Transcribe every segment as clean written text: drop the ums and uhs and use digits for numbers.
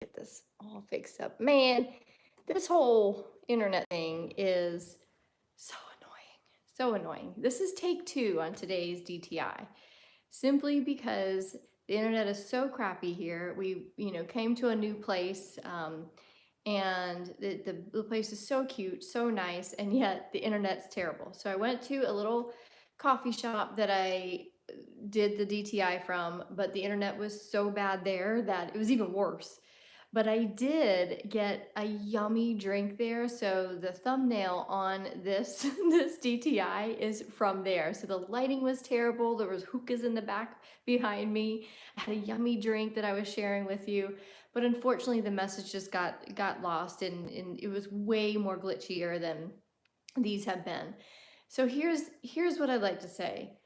Get this all fixed up. Man, this whole internet thing is so annoying. So annoying. This is take two on today's DTI. Simply because the internet is so crappy here. We, came to a new place, and the place is so cute, so nice, and yet the internet's terrible. So I went to a little coffee shop that I did the DTI from, but the internet was so bad there that it was even worse. But I did get a yummy drink there. So the thumbnail on this this DTI is from there. So the lighting was terrible. There was hookahs in the back behind me. I had a yummy drink that I was sharing with you. But unfortunately the message just got lost, and it was way more glitchier than these have been. So here's what I'd like to say.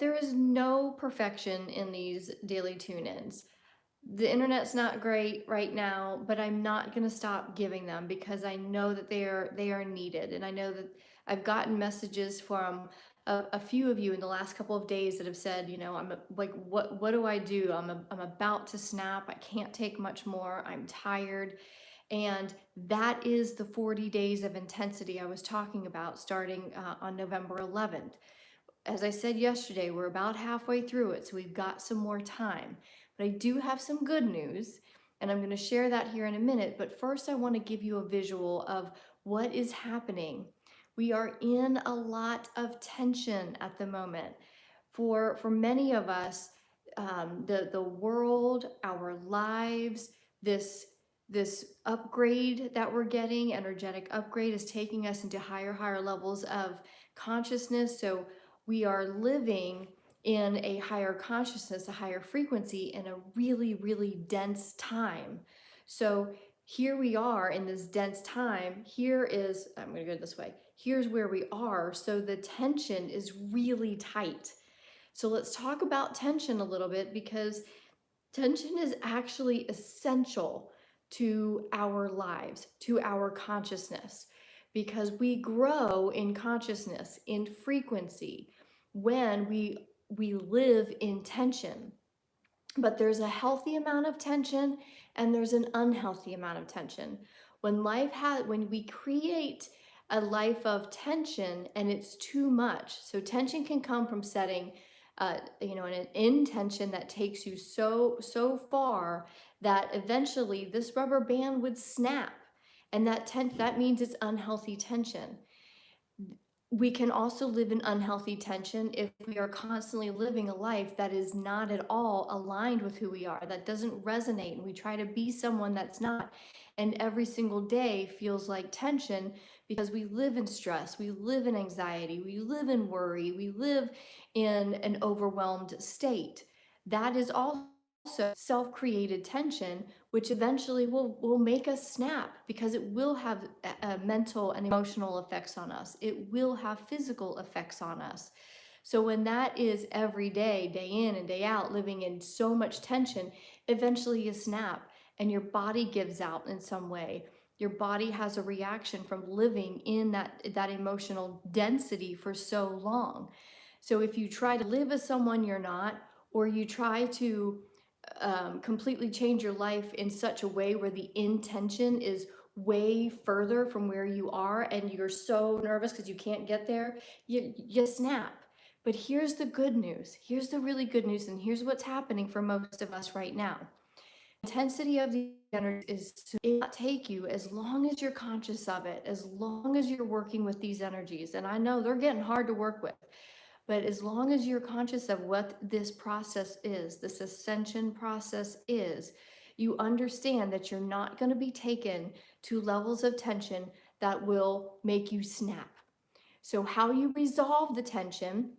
There is no perfection in these daily tune-ins. The internet's not great right now, but I'm not going to stop giving them because I know that they are needed, and I know that I've gotten messages from a few of you in the last couple of days that have said, like, what do I do? I'm about to snap. I can't take much more. I'm tired. And that is the 40 days of intensity I was talking about starting on November 11th. As I said yesterday, we're about halfway through it, so we've got some more time. But I do have some good news, and I'm going to share that here in a minute. But first, I want to give you a visual of what is happening. We are in a lot of tension at the moment. For many of us, the world, our lives, this upgrade that we're getting, energetic upgrade, is taking us into higher levels of consciousness. So we are living in a higher consciousness, a higher frequency, in a really dense time. So here we are in this dense time. I'm going to go this way. Here's where we are. So the tension is really tight. So let's talk about tension a little bit, because tension is actually essential to our lives, to our consciousness, because we grow in consciousness, in frequency, when we live in tension. But there's a healthy amount of tension and there's an unhealthy amount of tension. When we create a life of tension and it's too much, so tension can come from setting an intention that takes you so far that eventually this rubber band would snap, and that means it's unhealthy tension. We can also live in unhealthy tension if we are constantly living a life that is not at all aligned with who we are, that doesn't resonate, and we try to be someone that's not. And every single day feels like tension because we live in stress, we live in anxiety, we live in worry, we live in an overwhelmed state. That is also self-created tension, which eventually will make us snap, because it will have mental and emotional effects on us. It will have physical effects on us. So when that is every day, day in and day out, living in so much tension, eventually you snap and your body gives out in some way. Your body has a reaction from living in that emotional density for so long. So if you try to live as someone you're not, or you try to completely change your life in such a way where the intention is way further from where you are, and you're so nervous because you can't get there, you snap. But here's the good news. Here's the really good news, and here's what's happening for most of us right now. Intensity of the energy is to not take you, as long as you're conscious of it, as long as you're working with these energies. And I know they're getting hard to work with. But as long as you're conscious of what this process is, this ascension process is, you understand that you're not going to be taken to levels of tension that will make you snap. So how you resolve the tension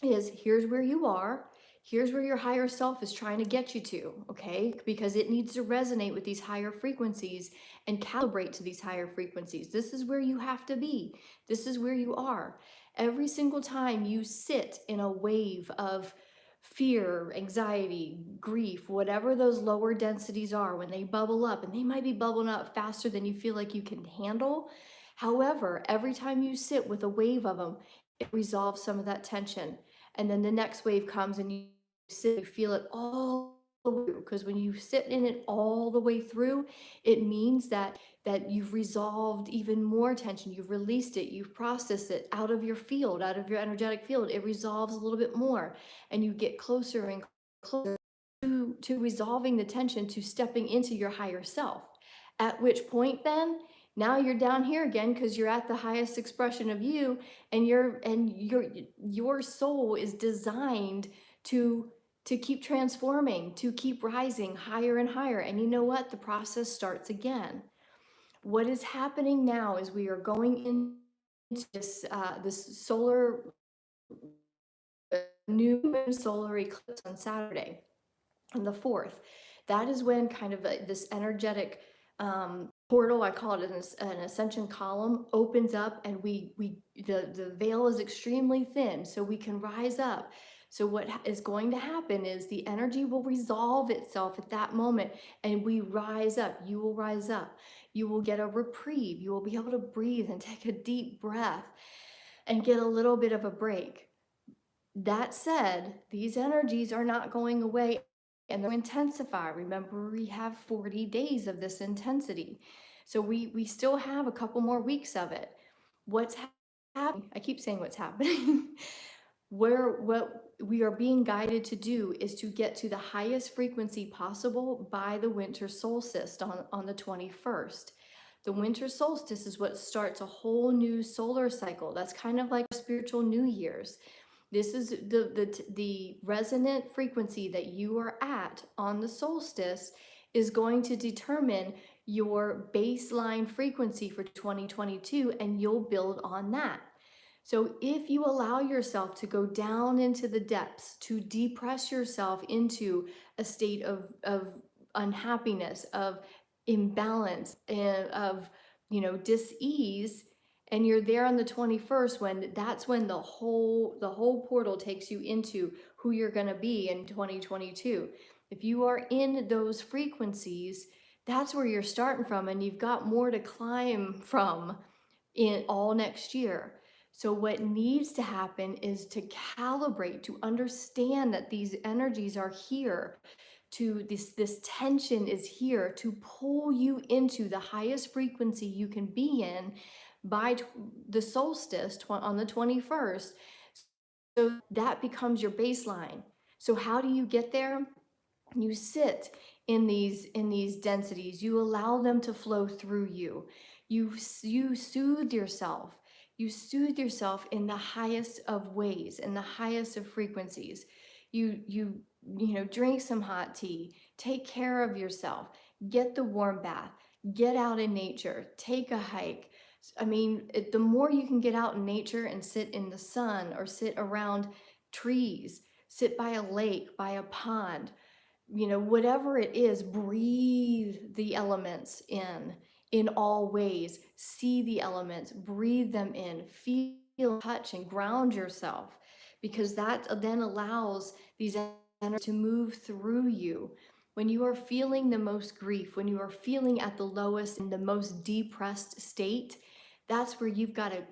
is, here's where you are. Here's where your higher self is trying to get you to, okay? Because it needs to resonate with these higher frequencies and calibrate to these higher frequencies. This is where you have to be. This is where you are. Every single time you sit in a wave of fear, anxiety, grief, whatever those lower densities are, when they bubble up, and they might be bubbling up faster than you feel like you can handle. However, every time you sit with a wave of them, it resolves some of that tension. And then the next wave comes and you sit, you feel it all because when you sit in it all the way through, it means that you've resolved even more tension, you've released it, you've processed it out of your field, out of your energetic field. It resolves a little bit more, and you get closer and closer to resolving the tension, to stepping into your higher self. At which point, then now you're down here again, because you're at the highest expression of you, and your soul is designed to keep transforming, to keep rising higher and higher. And you know what? The process starts again. What is happening now is we are going into this new moon solar eclipse on Saturday, on the 4th. That is when kind of this energetic portal, I call it an ascension column, opens up, and the veil is extremely thin, so we can rise up. So what is going to happen is the energy will resolve itself at that moment, and we rise up. You will rise up. You will get a reprieve. You will be able to breathe and take a deep breath and get a little bit of a break. That said, these energies are not going away, and they'll intensify. Remember, we have 40 days of this intensity. So we still have a couple more weeks of it. What's happening? I keep saying what's happening. What we are being guided to do is to get to the highest frequency possible by the winter solstice on the 21st. The winter solstice is what starts a whole new solar cycle. That's kind of like spiritual New Year's. This is the resonant frequency that you are at on the solstice is going to determine your baseline frequency for 2022, and you'll build on that. So if you allow yourself to go down into the depths, to depress yourself into a state of unhappiness, of imbalance, and of dis-ease, and you're there on the 21st, when that's when the whole portal takes you into who you're going to be in 2022. If you are in those frequencies, that's where you're starting from, and you've got more to climb from in all next year. So what needs to happen is to calibrate, to understand that these energies are here, to this tension is here to pull you into the highest frequency you can be in by the solstice on the 21st. So that becomes your baseline. So how do you get there? You sit in these densities. You allow them to flow through you. You soothe yourself. You soothe yourself in the highest of ways, in the highest of frequencies. You drink some hot tea, take care of yourself, get the warm bath, get out in nature, take a hike. I mean, the more you can get out in nature and sit in the sun, or sit around trees, sit by a lake, by a pond, whatever it is, breathe the elements in all ways. See the elements, breathe them in, feel, touch, and ground yourself, because that then allows these energies to move through you. When you are feeling the most grief, when you are feeling at the lowest and the most depressed state, that's where you've got to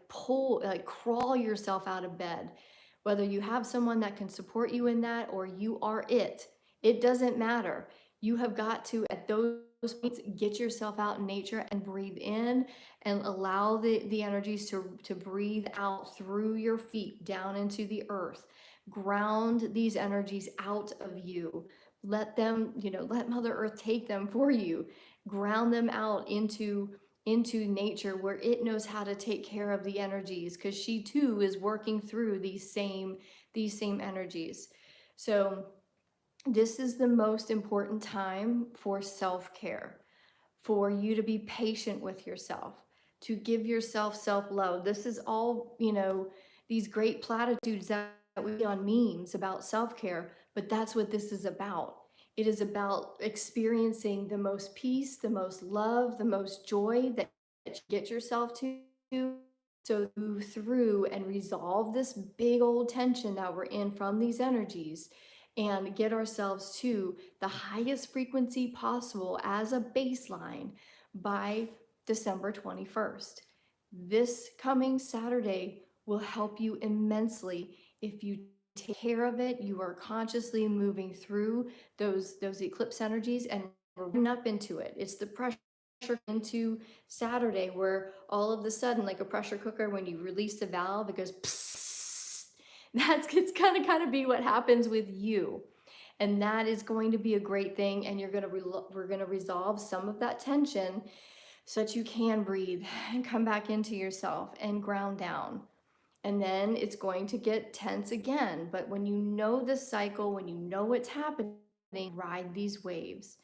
crawl yourself out of bed. Whether you have someone that can support you in that, or you are it doesn't matter. You have got to, at those points, get yourself out in nature and breathe in, and allow the energies to breathe out through your feet down into the earth. Ground these energies out of you. Let them, let Mother Earth take them for you. Ground them out into nature, where it knows how to take care of the energies, because she too is working through these same energies. So this is the most important time for self-care, for you to be patient with yourself, to give yourself self-love. This is all, these great platitudes that we see on memes about self-care, but that's what this is about. It is about experiencing the most peace, the most love, the most joy that you get yourself to. So move through and resolve this big old tension that we're in from these energies, and get ourselves to the highest frequency possible as a baseline by December 21st. This coming Saturday will help you immensely if you take care of it. You are consciously moving through those eclipse energies and we're up into it. It's the pressure into Saturday where all of a sudden, like a pressure cooker, when you release the valve, it goes psst. That's it's gonna kind of be what happens with you. And that is going to be a great thing. And we're gonna resolve some of that tension so that you can breathe and come back into yourself and ground down. And then it's going to get tense again. But when you know the cycle, when you know what's happening, ride these waves.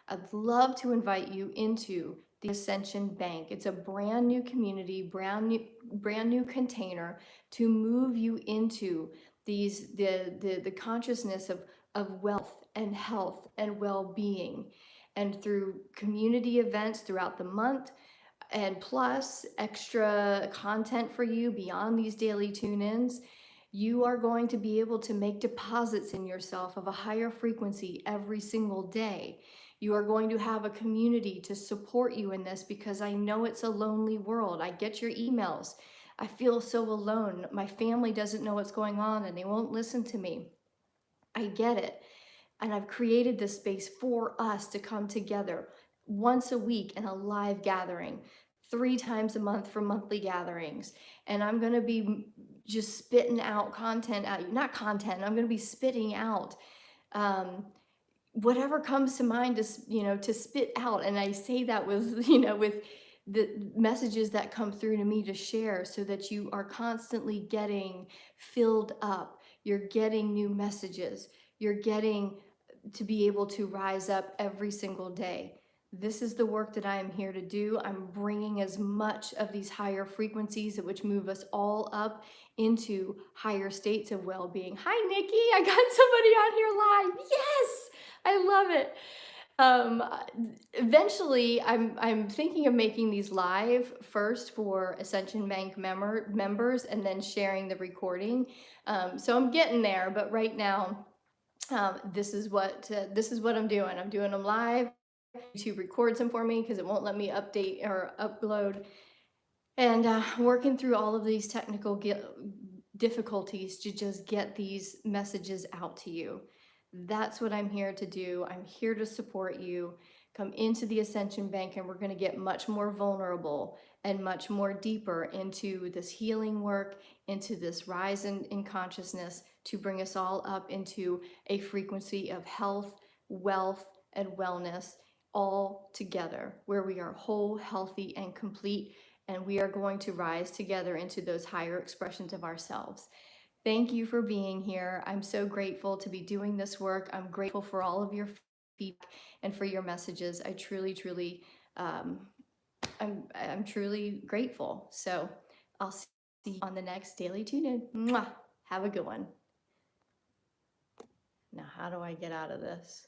I'd love to invite you into the Ascension Bank. It's a brand new community, brand new container to move you into the consciousness of wealth and health and well-being. And through community events throughout the month, and plus extra content for you beyond these daily tune-ins, you are going to be able to make deposits in yourself of a higher frequency every single day. You are going to have a community to support you in this because I know it's a lonely world. I get your emails. I feel so alone. My family doesn't know what's going on and they won't listen to me. I get it. And I've created this space for us to come together once a week in a live gathering, 3 times a month for monthly gatherings. And I'm going to be just spitting out content at you, not content, I'm going to be spitting out whatever comes to mind to spit out. And I say that with, with the messages that come through to me to share so that you are constantly getting filled up. You're getting new messages. You're getting to be able to rise up every single day. This is the work that I am here to do. I'm bringing as much of these higher frequencies which move us all up into higher states of well-being. Hi, Nikki. I got somebody on here live. Yes, I love it. Eventually, I'm thinking of making these live first for Ascension Bank members and then sharing the recording. So I'm getting there, but right now, this is what I'm doing. I'm doing them live. YouTube records them for me because it won't let me update or upload. And working through all of these technical difficulties to just get these messages out to you. That's what I'm here to do. I'm here to support you. Come into the Ascension Bank and we're going to get much more vulnerable and much more deeper into this healing work, into this rise in consciousness to bring us all up into a frequency of health, wealth, and wellness all together, where we are whole, healthy, and complete, and we are going to rise together into those higher expressions of ourselves. Thank you for being here. I'm so grateful to be doing this work. I'm grateful for all of your feedback and for your messages. I truly, I'm truly grateful. So I'll see you on the next Daily Tune-In. Mwah! Have a good one. Now, how do I get out of this?